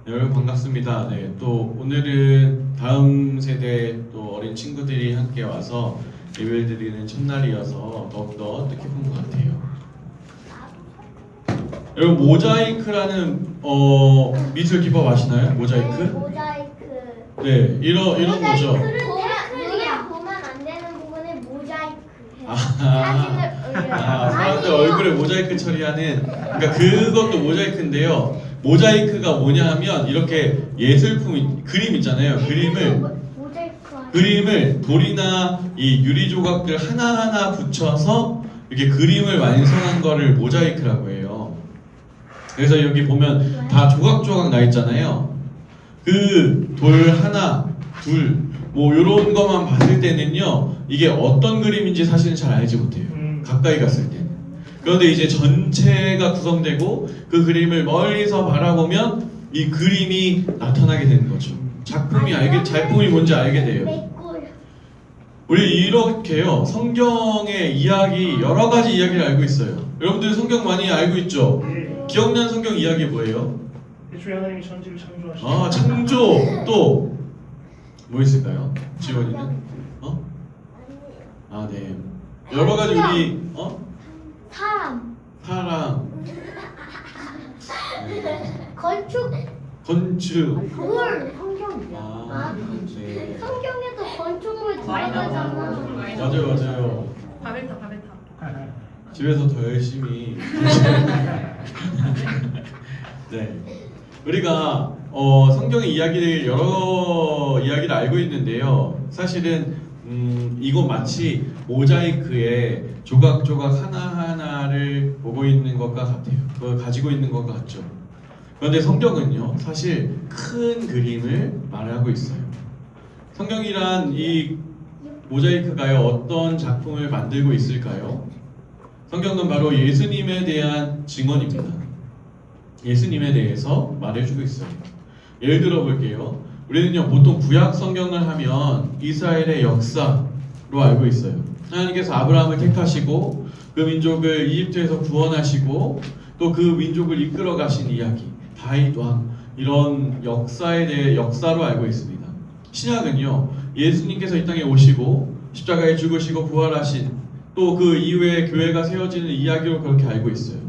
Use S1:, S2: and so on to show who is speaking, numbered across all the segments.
S1: 네, 여러분 반갑습니다. 네, 또 오늘은 다음 세대 또 어린 친구들이 함께 와서 예배를 드리는 첫날이어서 더욱더 뜻깊은 것 같아요. 여러분 모자이크라는 미술 기법 아시나요? 모자이크?
S2: 네, 모자이크.
S1: 네, 이런 거죠.
S2: 우리가 보면 안 되는 부분을 모자이크 해요. 사진을 올려요.
S1: 사람들 얼굴에 모자이크 처리하는, 그러니까 그것도 모자이크인데요. 모자이크가 뭐냐 하면 이렇게 예술품 그림 있잖아요. 그림을 돌이나 이 유리 조각들 하나하나 붙여서 이렇게 그림을 완성한 거를 모자이크라고 해요. 그래서 여기 보면 다 조각조각 나 있잖아요. 그 돌 하나, 둘, 뭐 이런 것만 봤을 때는요, 이게 어떤 그림인지 사실은 잘 알지 못해요. 가까이 갔을 때. 그런데 이제 전체가 구성되고 그 그림을 멀리서 바라보면 이 그림이 나타나게 되는 거죠. 작품이 뭔지 알게 돼요. 우리 이렇게요, 성경의 이야기, 여러 가지 이야기를 알고 있어요. 여러분들 성경 많이 알고 있죠? 기억나는 성경 이야기 뭐예요?
S3: 애초에 하나님이 천지를 창조하시고.
S1: 창조. 또 뭐 있을까요? 지원이는? 네. 여러 가지 우리 사람,
S2: 건축,
S1: 건축.
S2: 물,
S1: 네.
S2: 성경에도 건축물 들어가잖아.
S1: 맞아요.
S4: 바벨탑.
S1: 집에서 더 열심히. 네. 우리가 성경의 이야기를 여러 이야기를 알고 있는데요. 사실은 이거 마치 모자이크에 조각조각 하나하나를 보고 있는 것과 같아요. 그걸 가지고 있는 것 같죠. 그런데 성경은요, 사실 큰 그림을 말하고 있어요. 성경이란 이 모자이크가요, 어떤 작품을 만들고 있을까요? 성경은 바로 예수님에 대한 증언입니다. 예수님에 대해서 말해주고 있어요. 예를 들어 볼게요. 우리는요, 보통 구약 성경을 하면 이스라엘의 역사로 알고 있어요. 하나님께서 아브라함을 택하시고 그 민족을 이집트에서 구원하시고 또 그 민족을 이끌어 가신 이야기, 다윗 왕, 이런 역사에 대해 역사로 알고 있습니다. 신약은요, 예수님께서 이 땅에 오시고 십자가에 죽으시고 부활하신 또 그 이후에 교회가 세워지는 이야기로 그렇게 알고 있어요.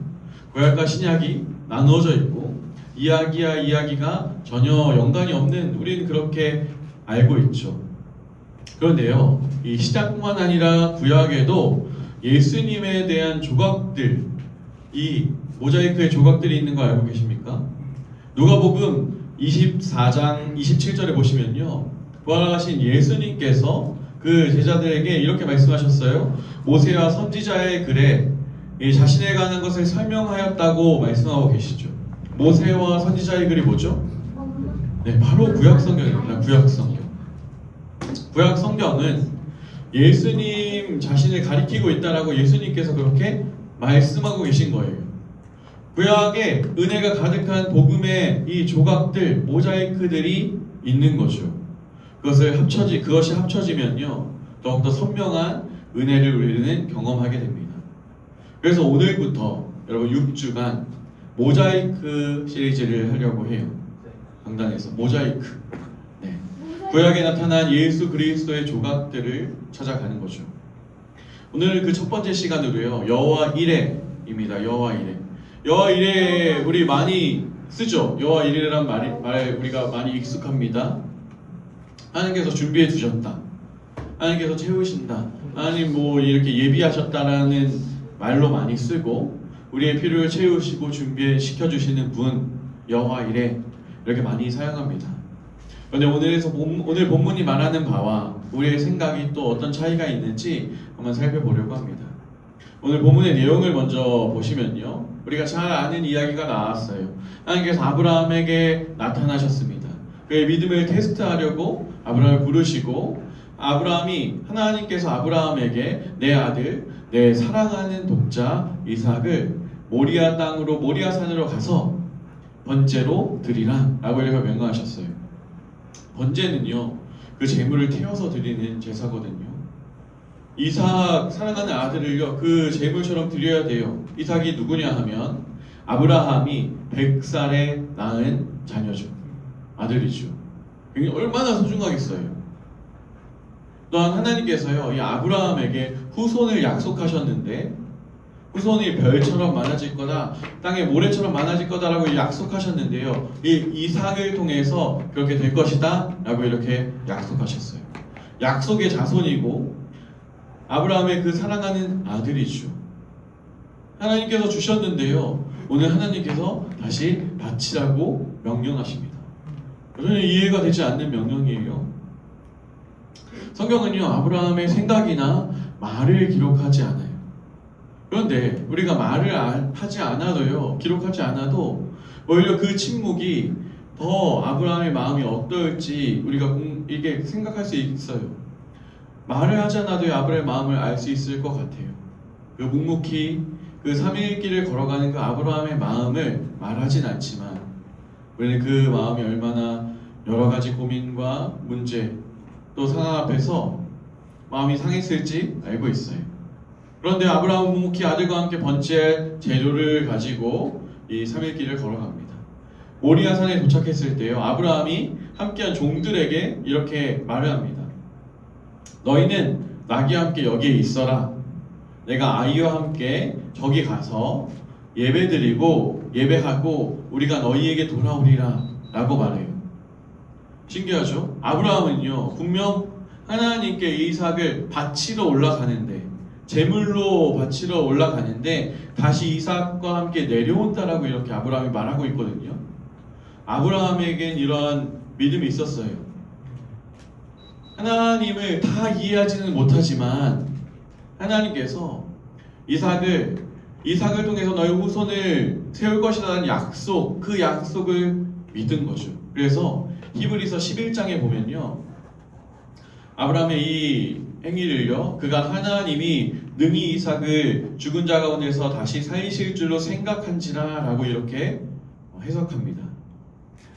S1: 구약과 신약이 나누어져 있고 이야기가 전혀 연관이 없는, 우리는 그렇게 알고 있죠. 그런데요, 이 신약뿐만 아니라 구약에도 예수님에 대한 조각들, 이 모자이크의 조각들이 있는 거 알고 계십니까? 누가복음 24장 27절에 보시면요, 부활하신 예수님께서 그 제자들에게 이렇게 말씀하셨어요. 모세와 선지자의 글에 자신에 관한 것을 설명하였다고 말씀하고 계시죠. 모세와 선지자의 글이 뭐죠? 네, 바로 구약 성경입니다. 구약 성경. 구약 성경은 예수님 자신을 가리키고 있다라고 예수님께서 그렇게 말씀하고 계신 거예요. 구약에 은혜가 가득한 복음의 이 조각들, 모자이크들이 있는 거죠. 그것이 합쳐지면요, 더욱더 선명한 은혜를 우리는 경험하게 됩니다. 그래서 오늘부터 여러분 6주간 모자이크 시리즈를 하려고 해요. 강단에서 모자이크. 네. 구약에 나타난 예수 그리스도의 조각들을 찾아가는 거죠. 오늘 그 첫 번째 시간으로요, 여호와 이레입니다. 여호와 이레 우리 많이 쓰죠. 여호와 이레란 말 우리가 많이 익숙합니다. 하나님께서 준비해 두셨다, 하나님께서 채우신다, 하나님 뭐 이렇게 예비하셨다라는 말로 많이 쓰고, 우리의 필요를 채우시고 준비시켜 주시는 분, 여호와 이레, 이렇게 많이 사용합니다. 그런데 오늘 본문이 말하는 바와 우리의 생각이 또 어떤 차이가 있는지 한번 살펴보려고 합니다. 오늘 본문의 내용을 먼저 보시면요, 우리가 잘 아는 이야기가 나왔어요. 하나님께서 아브라함에게 나타나셨습니다. 그의 믿음을 테스트하려고 아브라함을 부르시고, 하나님께서 아브라함에게 내 아들, 내 사랑하는 독자 이삭을 모리아 땅으로, 모리아 산으로 가서 번제로 드리라 라고 이렇게 명령하셨어요. 번제는요, 그 제물을 태워서 드리는 제사거든요. 이삭, 사랑하는 아들을요, 그 제물처럼 드려야 돼요. 이삭이 누구냐 하면 아브라함이 100살에 낳은 자녀죠. 아들이죠. 굉장히 얼마나 소중하겠어요. 또한 하나님께서요, 이 아브라함에게 후손을 약속하셨는데 후손이 별처럼 많아질 거다, 땅의 모래처럼 많아질 거다라고 약속하셨는데요, 이 이삭을 통해서 그렇게 될 것이다 라고 이렇게 약속하셨어요. 약속의 자손이고 아브라함의 그 사랑하는 아들이죠. 하나님께서 주셨는데요, 오늘 하나님께서 다시 바치라고 명령하십니다. 전혀 이해가 되지 않는 명령이에요. 성경은요, 아브라함의 생각이나 말을 기록하지 않아요. 그런데 우리가 말을 하지 않아도요, 기록하지 않아도 오히려 그 침묵이 더 아브라함의 마음이 어떨지 우리가 이게 생각할 수 있어요. 말을 하지 않아도 아브라함의 마음을 알 수 있을 것 같아요. 그 묵묵히 그 3일 길을 걸어가는 그 아브라함의 마음을 말하진 않지만 우리는 그 마음이 얼마나 여러 가지 고민과 문제 또 상황 앞에서 마음이 상했을지 알고 있어요. 그런데 아브라함은 묵묵히 아들과 함께 번제할 재료를 가지고 이 3일 길을 걸어갑니다. 모리아 산에 도착했을 때요, 아브라함이 함께한 종들에게 이렇게 말을 합니다. 너희는 나귀와 함께 여기에 있어라. 내가 아이와 함께 저기 가서 예배드리고 예배하고 우리가 너희에게 돌아오리라 라고 말해요. 신기하죠? 아브라함은요, 분명 하나님께 이삭을 바치러 올라가는데, 제물로 바치러 올라가는데 다시 이삭과 함께 내려온다라고 이렇게 아브라함이 말하고 있거든요. 아브라함에겐 이러한 믿음이 있었어요. 하나님을 다 이해하지는 못하지만 하나님께서 이삭을 통해서 너희 후손을 세울 것이라는 약속, 그 약속을 믿은 거죠. 그래서 히브리서 11장에 보면요, 아브라함의 이 행위를요, 그가 하나님이 능히 이삭을 죽은 자 가운데서 다시 살리실 줄로 생각한지라 라고 이렇게 해석합니다.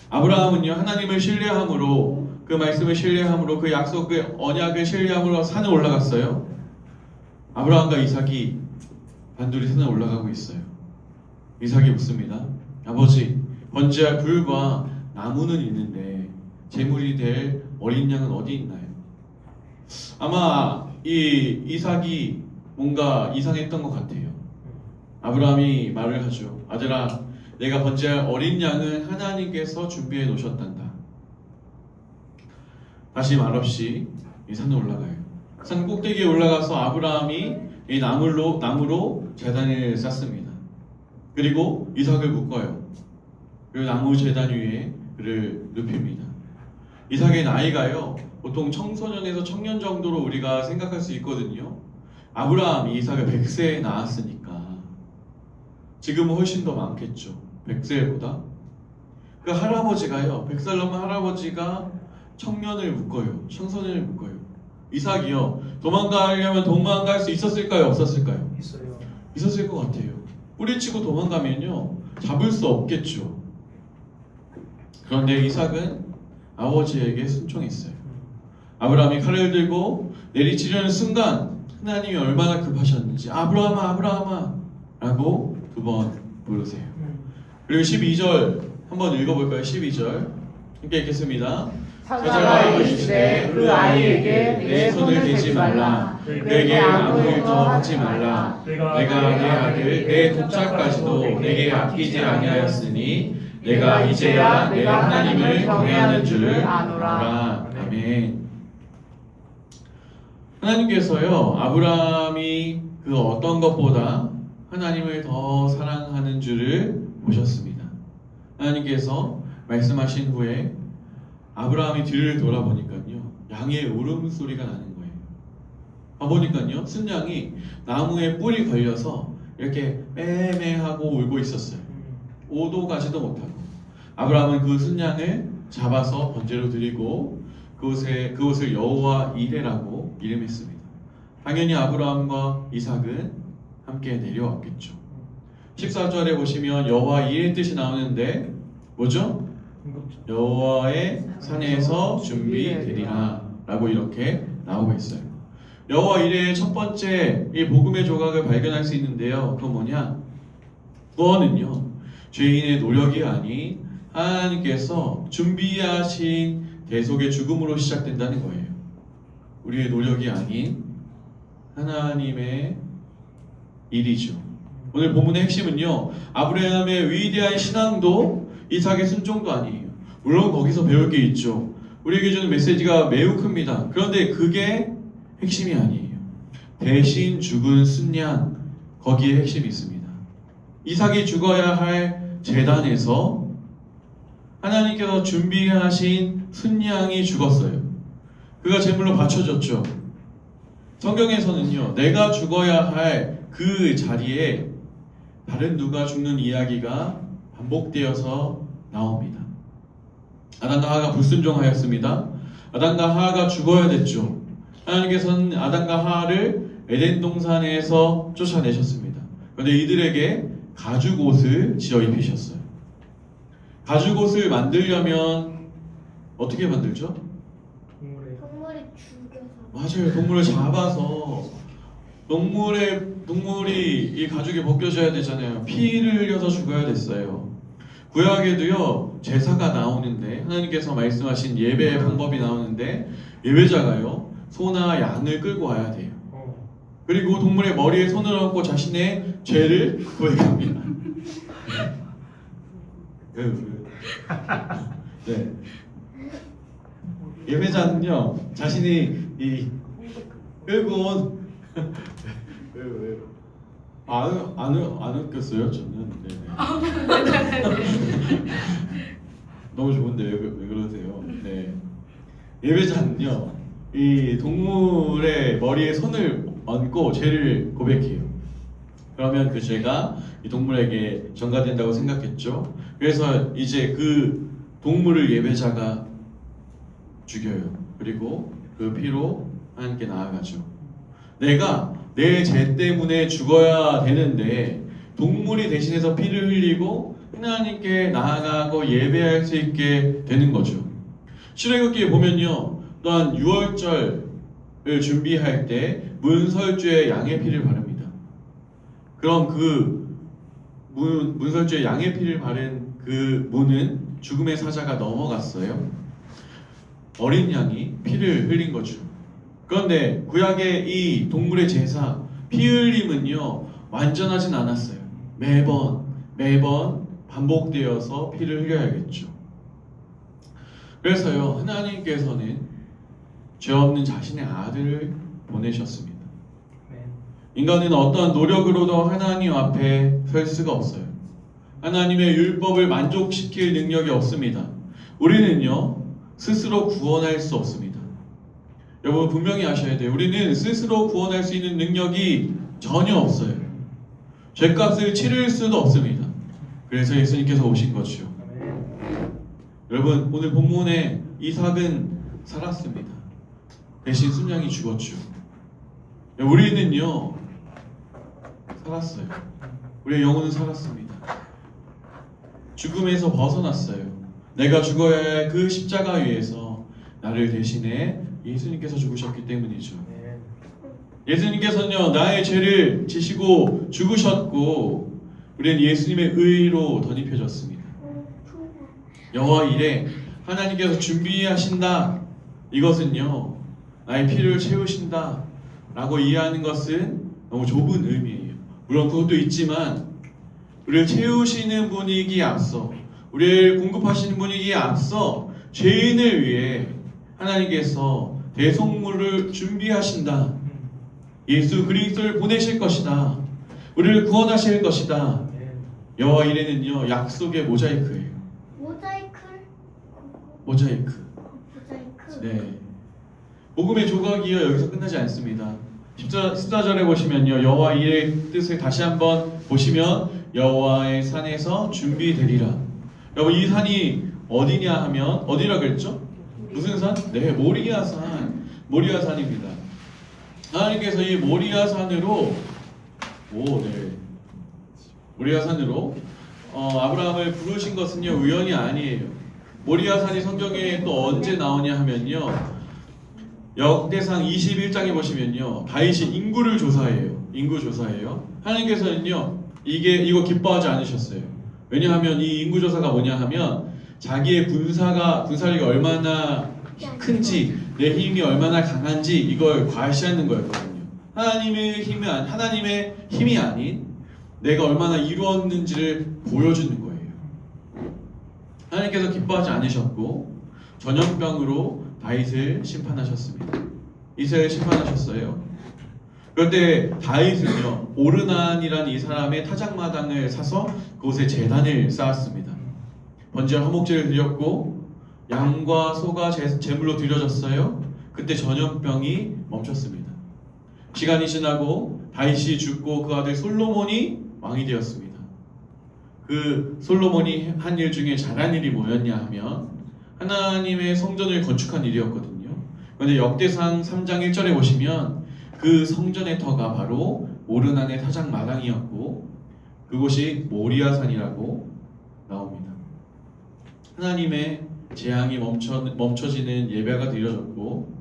S1: 아브라함은요, 하나님을 신뢰함으로, 그 말씀을 신뢰함으로, 그 약속의 언약을 신뢰함으로 산에 올라갔어요. 아브라함과 이삭이 단둘이 산에 올라가고 있어요. 이삭이 묻습니다. 아버지, 번제할 불과 나무는 있는데 제물이 될 어린 양은 어디 있나요? 아마 이 이삭이 뭔가 이상했던 것 같아요. 아브라함이 말을 하죠. 아들아, 내가 번제할 어린 양은 하나님께서 준비해 놓으셨단다. 다시 말없이 이 산에 올라가요. 산 꼭대기에 올라가서 아브라함이 이 나무로 제단을 쌓습니다. 그리고 이삭을 묶어요. 그리고 나무 제단 위에 그를 눕힙니다. 이삭의 나이가요, 보통 청소년에서 청년 정도로 우리가 생각할 수 있거든요. 아브라함이 이삭을 100세에 낳았으니까 지금은 훨씬 더 많겠죠. 100세보다. 그 할아버지가요, 100살 넘은 할아버지가 청년을 묶어요. 청소년을 묶어요. 이삭이요, 도망가려면 도망갈 수 있었을까요? 없었을까요?
S3: 있어요.
S1: 있었을 것 같아요. 뿌리치고 도망가면요, 잡을 수 없겠죠. 그런데 이삭은 아버지에게 순종했어요. 아브라함이 칼을 들고 내리치려는 순간 하나님이 얼마나 급하셨는지, 아브라함아, 아브라함아 라고 2번 부르세요. 그리고 12절 한번 읽어볼까요? 12절 함께 읽겠습니다.
S4: 사자가 이르시되 그 아이에게 내 손을 대지 말라. 그에게 아무 일도 하지 말라. 내가 내 아들 내 독자까지도 내게 아끼지 아니하였으니 내가 이제야 내가 하나님을 경외하는 줄을 아노라.
S1: 아멘. 하나님께서요, 아브라함이 그 어떤 것보다 하나님을 더 사랑하는 줄을 보셨습니다. 하나님께서 말씀하신 후에 아브라함이 뒤를 돌아보니까요, 양의 울음소리가 나는 거예요. 보니까요, 순양이 나무에 뿔이 걸려서 이렇게 매매하고 울고 있었어요. 오도 가지도 못하고. 아브라함은 그 순양을 잡아서 번제로 드리고 그곳을 여호와 이레라고 이름했습니다. 당연히 아브라함과 이삭은 함께 내려왔겠죠. 14절에 보시면 여호와 이레 뜻이 나오는데 뭐죠? 여호와의 산에서 준비되리라 라고 이렇게 나오고 있어요. 여호와 이레의 첫 번째 이 복음의 조각을 발견할 수 있는데요. 그건 뭐냐? 구원은요, 죄인의 노력이 아닌 하나님께서 준비하신 대속의 죽음으로 시작된다는 거예요. 우리의 노력이 아닌 하나님의 일이죠. 오늘 본문의 핵심은요, 아브라함의 위대한 신앙도 이삭의 순종도 아니에요. 물론 거기서 배울 게 있죠. 우리에게 주는 메시지가 매우 큽니다. 그런데 그게 핵심이 아니에요. 대신 죽은 순양, 거기에 핵심이 있습니다. 이삭이 죽어야 할 제단에서 하나님께서 준비하신 순양이 죽었어요. 그가 제물로 바쳐졌죠. 성경에서는요, 내가 죽어야 할 그 자리에 다른 누가 죽는 이야기가 반복되어서 나옵니다. 아담과 하와가 불순종하였습니다. 아담과 하와가 죽어야 됐죠. 하나님께서는 아담과 하와를 에덴 동산에서 쫓아내셨습니다. 그런데 이들에게 가죽옷을 지어 입히셨어요. 가죽옷을 만들려면 어떻게 만들죠?
S3: 동물의
S2: 동물이 죽여서.
S1: 맞아요. 동물을 잡아서 동물이 이 가죽이 벗겨져야 되잖아요. 피를 흘려서 죽어야 됐어요. 구약에도요, 제사가 나오는데 하나님께서 말씀하신 예배의 방법이 나오는데 예배자가요, 소나 양을 끌고 와야 돼요. 그리고 동물의 머리에 손을 얹고 자신의 죄를 고백합니다. 네. 예배자는요, 자신이 이 끌고 온 안 웃겼어요 저는. 네네. 너무 좋은데 왜 그러세요? 네. 예배자는요, 이 동물의 머리에 손을 얹고 죄를 고백해요. 그러면 그 죄가 이 동물에게 전가된다고 생각했죠. 그래서 이제 그 동물을 예배자가 죽여요. 그리고 그 피로 하나님께 나아가죠. 내가 내 죄 때문에 죽어야 되는데 동물이 대신해서 피를 흘리고 하나님께 나아가고 예배할 수 있게 되는 거죠. 출애굽기에 보면요, 또한 유월절을 준비할 때 문설주에 양의 피를 바릅니다. 그럼 그 문설주에 양의 피를 바른 그 문은 죽음의 사자가 넘어갔어요. 어린 양이 피를 흘린 거죠. 그런데 구약의 이 동물의 제사, 피 흘림은요, 완전하진 않았어요. 매번 반복되어서 피를 흘려야겠죠. 그래서요, 하나님께서는 죄 없는 자신의 아들을 보내셨습니다. 인간은 어떤 노력으로도 하나님 앞에 설 수가 없어요. 하나님의 율법을 만족시킬 능력이 없습니다. 우리는요, 스스로 구원할 수 없습니다. 여러분 분명히 아셔야 돼요. 우리는 스스로 구원할 수 있는 능력이 전혀 없어요. 죄값을 치를 수도 없습니다. 그래서 예수님께서 오신 거죠. 여러분 오늘 본문에 이삭은 살았습니다. 대신 순양이 죽었죠. 우리는요 살았어요. 우리의 영혼은 살았습니다. 죽음에서 벗어났어요. 내가 죽어야 할 그 십자가 위에서 나를 대신해 예수님께서 죽으셨기 때문이죠. 예수님께서는요, 나의 죄를 지시고 죽으셨고 우리는 예수님의 의로 덧입혀졌습니다. 여호와 이레, 하나님께서 준비하신다, 이것은요 나의 필요를 채우신다 라고 이해하는 것은 너무 좁은 의미예요. 물론 그것도 있지만 우리를 채우시는 분이기에 앞서, 우리를 공급하시는 분이기에 앞서 죄인을 위해 하나님께서 대속물을 준비하신다. 예수 그리스도를 보내실 것이다. 우리를 구원하실 것이다. 여호와 이레는요, 약속의 모자이크예요. 모자이크. 네. 복음의 조각이요 여기서 끝나지 않습니다. 14절에 보시면요, 여호와 이레의 뜻을 다시 한번 보시면 여호와의 산에서 준비되리라. 여러분 이 산이 어디냐 하면 어디라 그랬죠? 무슨 산? 네, 모리아산. 모리아산입니다. 하나님께서 이 모리아산으로 모리아산으로 아브라함을 부르신 것은요 우연이 아니에요. 모리아산이 성경에 또 언제 나오냐 하면요, 역대상 21장에 보시면요, 다윗이 인구를 조사해요. 인구 조사해요. 하나님께서는요 이거 기뻐하지 않으셨어요. 왜냐하면 이 인구 조사가 뭐냐 하면 자기의 군사력이 얼마나 큰지, 내 힘이 얼마나 강한지 이걸 과시하는 거였거든요. 하나님의 힘이 아닌 내가 얼마나 이루었는지를 보여주는 거예요. 하나님께서 기뻐하지 않으셨고 전염병으로 다윗을 심판하셨습니다. 이스라엘을 심판하셨어요. 그런데 다윗은요, 오르난이라는 이 사람의 타작마당을 사서 그곳에 제단을 쌓았습니다. 번제와 화목제를 드렸고 양과 소가 제물로 드려졌어요. 그때 전염병이 멈췄습니다. 시간이 지나고 다윗이 죽고 그 아들 솔로몬이 왕이 되었습니다. 그 솔로몬이 한 일 중에 잘한 일이 뭐였냐 하면 하나님의 성전을 건축한 일이었거든요. 그런데 역대상 3장 1절에 보시면 그 성전의 터가 바로 오르난의 타작 마당이었고 그곳이 모리아산이라고 나옵니다. 하나님의 재앙이 멈춰지는 예배가 드려졌고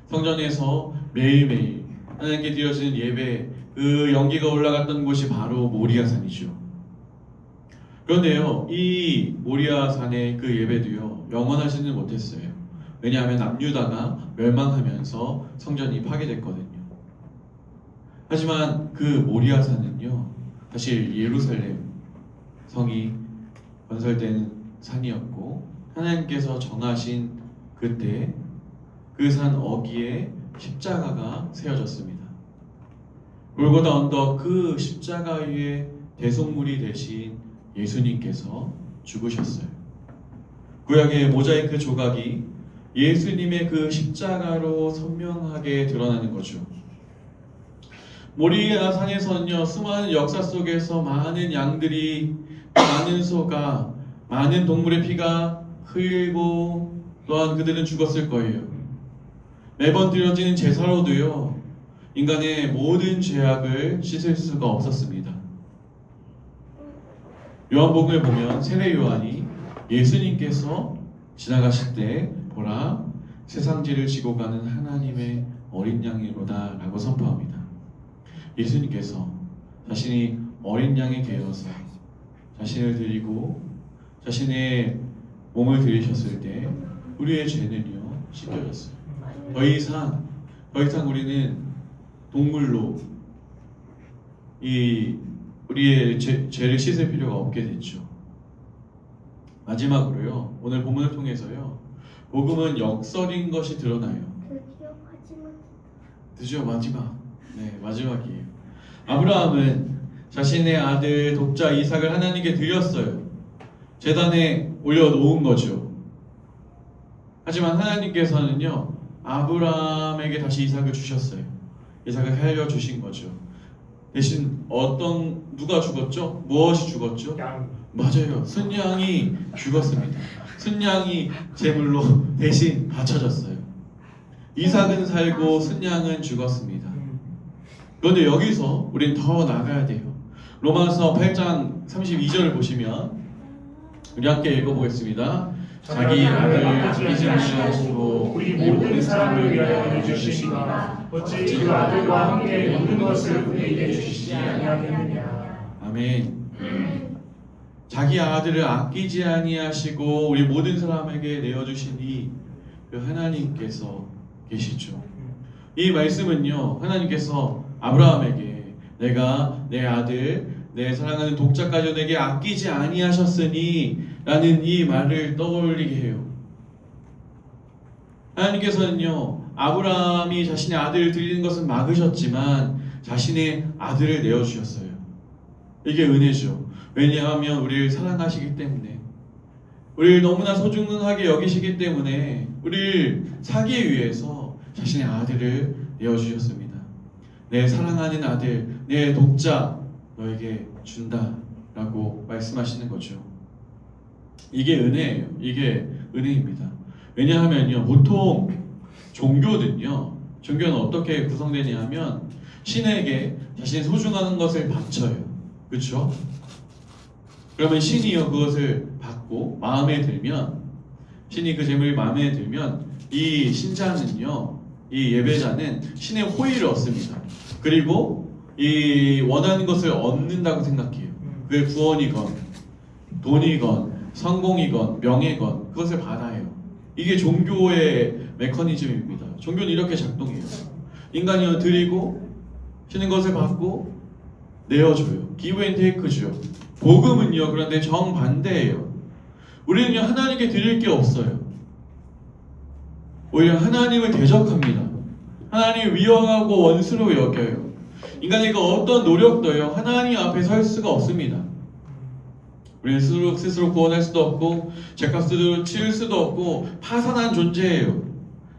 S1: 성전에서 매일매일 하나님께 드려지는 예배 그 연기가 올라갔던 곳이 바로 모리아산이죠. 그런데요, 이 모리아산의 그 예배도요 영원하지는 못했어요. 왜냐하면 남유다가 멸망하면서 성전이 파괴됐거든요. 하지만 그 모리아산은요 사실 예루살렘 성이 건설된 산이었고 하나님께서 정하신 그때 그 산 어귀에 십자가가 세워졌습니다. 골고다 언덕 그 십자가 위에 대속물이 되신 예수님께서 죽으셨어요. 구약의 모자이크 조각이 예수님의 그 십자가로 선명하게 드러나는 거죠. 모리아산에서는요 수많은 역사 속에서 많은 양들이 많은 소가 많은 동물의 피가 흘리고 또한 그들은 죽었을 거예요. 매번 드려지는 제사로도요 인간의 모든 죄악을 씻을 수가 없었습니다. 요한복음을 보면 세례 요한이 예수님께서 지나가실 때 보라 세상 죄를 지고 가는 하나님의 어린 양이로다 라고 선포합니다. 예수님께서 자신이 어린 양이 되어서 자신을 드리고 자신의 몸을 드리셨을 때 우리의 죄는요 씻겨졌어요. 더 이상 우리는 동물로 우리의 죄를 씻을 필요가 없게 됐죠. 마지막으로요 오늘 본문을 통해서요 복음은 역설인 것이 드러나요. 드디어 마지막이에요. 아브라함은 자신의 아들 독자 이삭을 하나님께 드렸어요. 제단에 올려놓은 거죠. 하지만 하나님께서는요 아브라함에게 다시 이삭을 주셨어요. 이삭을 살려주신 거죠. 대신 누가 죽었죠? 무엇이 죽었죠?
S3: 양.
S1: 맞아요. 순양이 죽었습니다. 순양이 제물로 대신 바쳐졌어요. 이삭은 살고 순양은 죽었습니다. 그런데 여기서 우린 더 나가야 돼요. 로마서 8장 32절을 보시면 우리 함께 읽어보겠습니다. 자기 아들을 아끼지 아니하시고
S3: 우리 모든 사람을 위하여 내주시니라 어찌 그 아들과 함께 모든 것을 우리에게 주시지 아니하겠느냐.
S1: 아멘. 자기 아들을 아끼지 아니하시고 우리 모든 사람에게 내어주시니 그 하나님께서 계시죠. 이 말씀은요 하나님께서 아브라함에게 내가 내 아들 내 사랑하는 독자까지 내게 아끼지 아니하셨으니 라는 이 말을 떠올리게 해요. 하나님께서는요 아브라함이 자신의 아들을 드리는 것은 막으셨지만 자신의 아들을 내어주셨어요. 이게 은혜죠. 왜냐하면 우리를 사랑하시기 때문에 우리를 너무나 소중하게 여기시기 때문에 우리를 사기 위해서 자신의 아들을 내어주셨습니다. 내 사랑하는 아들, 내 독자 너에게 준다 라고 말씀하시는 거죠. 이게 은혜예요. 이게 은혜입니다. 왜냐하면요 보통 종교는 어떻게 구성되냐 하면 신에게 자신의 소중한 것을 바쳐요. 그렇죠? 그러면 신이요 그것을 받고 마음에 들면 신이 그 재물이 마음에 들면 이 신자는요 이 예배자는 신의 호의를 얻습니다. 그리고 이 원하는 것을 얻는다고 생각해요. 그게 구원이건 돈이건 성공이건 명예건 그것을 받아요. 이게 종교의 메커니즘입니다. 종교는 이렇게 작동해요. 인간이 드리고 주는 것을 받고 내어줘요. give and take죠. 복음은요 그런데 정반대예요. 우리는요 하나님께 드릴 게 없어요. 오히려 하나님을 대적합니다. 하나님을 위협하고 원수로 여겨요. 인간이 그 어떤 노력도요 하나님 앞에 설 수가 없습니다. 우리는 스스로 구원할 수도 없고 죄값을 치를 수도 없고 파산한 존재예요.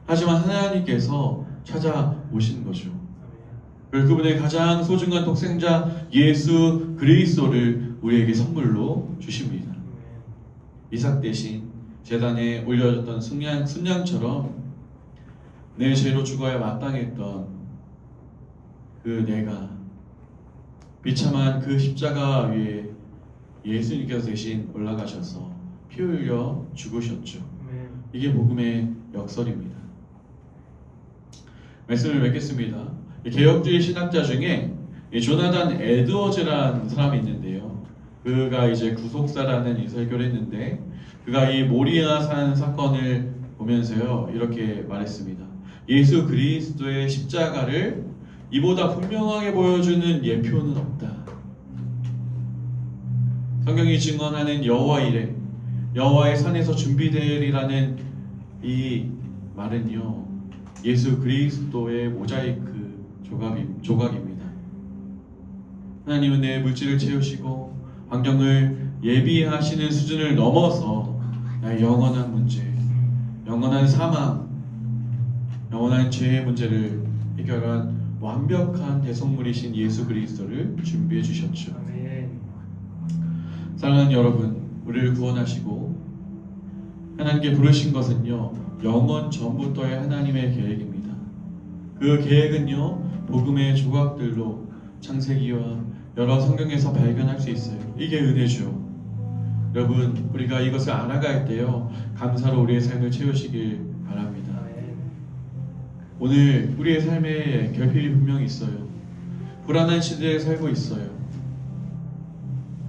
S1: 하지만 하나님께서 찾아오신 거죠. 그분의 가장 소중한 독생자 예수 그리스도를 우리에게 선물로 주십니다. 이삭 대신 제단에 올려졌던 순양처럼 내 죄로 죽어야 마땅했던 그 내가 비참한 그 십자가 위에 예수님께서 대신 올라가셔서 피 흘려 죽으셨죠. 이게 복음의 역설입니다. 말씀을 맺겠습니다. 개혁주의 신학자 중에 조나단 에드워즈라는 사람이 있는데요. 그가 이제 구속사라는 이 설교를 했는데 그가 이 모리아산 사건을 보면서요 이렇게 말했습니다. 예수 그리스도의 십자가를 이보다 분명하게 보여주는 예표는 없다. 성경이 증언하는 여호와 이레, 여호와의 산에서 준비되리라는 이 말은요 예수 그리스도의 모자이크 조각입니다. 하나님은 내 물질을 채우시고 환경을 예비하시는 수준을 넘어서 나의 영원한 문제, 영원한 사망, 영원한 죄의 문제를 해결한 완벽한 대성물이신 예수 그리스도를 준비해 주셨죠. 사랑하는 여러분, 우리를 구원하시고 하나님께 부르신 것은요 영원 전부터의 하나님의 계획입니다. 그 계획은요 복음의 조각들로 창세기와 여러 성경에서 발견할 수 있어요. 이게 은혜죠. 여러분, 우리가 이것을 알아갈 때요 감사로 우리의 삶을 채우시길 바랍니다. 오늘 우리의 삶에 결핍이 분명히 있어요. 불안한 시대에 살고 있어요.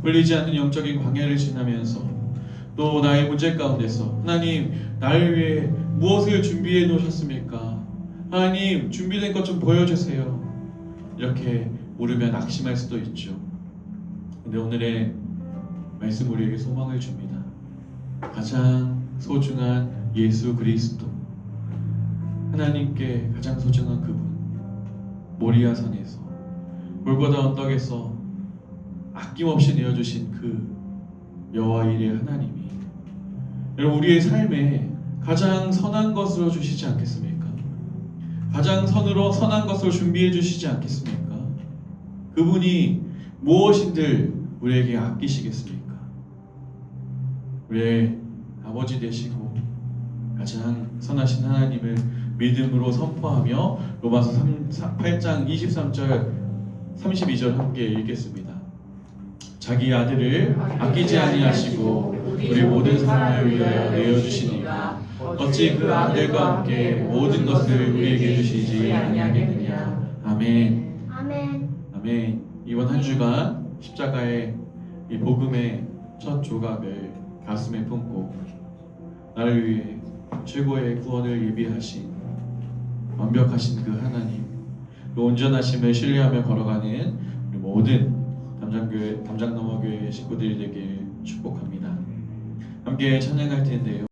S1: 풀리지 않는 영적인 광야를 지나면서 또 나의 문제 가운데서 하나님 나를 위해 무엇을 준비해 놓으셨습니까? 하나님 준비된 것 좀 보여주세요. 이렇게 물으면 낙심할 수도 있죠. 근데 오늘의 말씀 우리에게 소망을 줍니다. 가장 소중한 예수 그리스도, 하나님께 가장 소중한 그분, 모리아산에서 골고다 언덕에서 아낌없이 내어주신 그 여호와 이레 하나님이 여러분 우리의 삶에 가장 선한 것으로 주시지 않겠습니까? 가장 선한 것으로 준비해 주시지 않겠습니까? 그분이 무엇인들 우리에게 아끼시겠습니까? 우리의 아버지 되시고 가장 선하신 하나님을 믿음으로 선포하며 로마서 8장 23절 32절 함께 읽겠습니다. 자기 아들을 아끼지 아니하시고 우리 모든 사람을 위하여 내어주시니까 어찌 그 아들과 함께 모든 것을 우리에게 주시지 아니하겠느냐. 아멘.
S2: 아멘.
S1: 아멘. 이번 한 주간 십자가의 이 복음의 첫 조각을 가슴에 품고 나를 위해 최고의 구원을 예비하신 완벽하신 그 하나님, 그 온전하심을 신뢰하며 걸어가는 우리 모든 담장너머교회 식구들이 되길 축복합니다. 함께 찬양할 텐데요.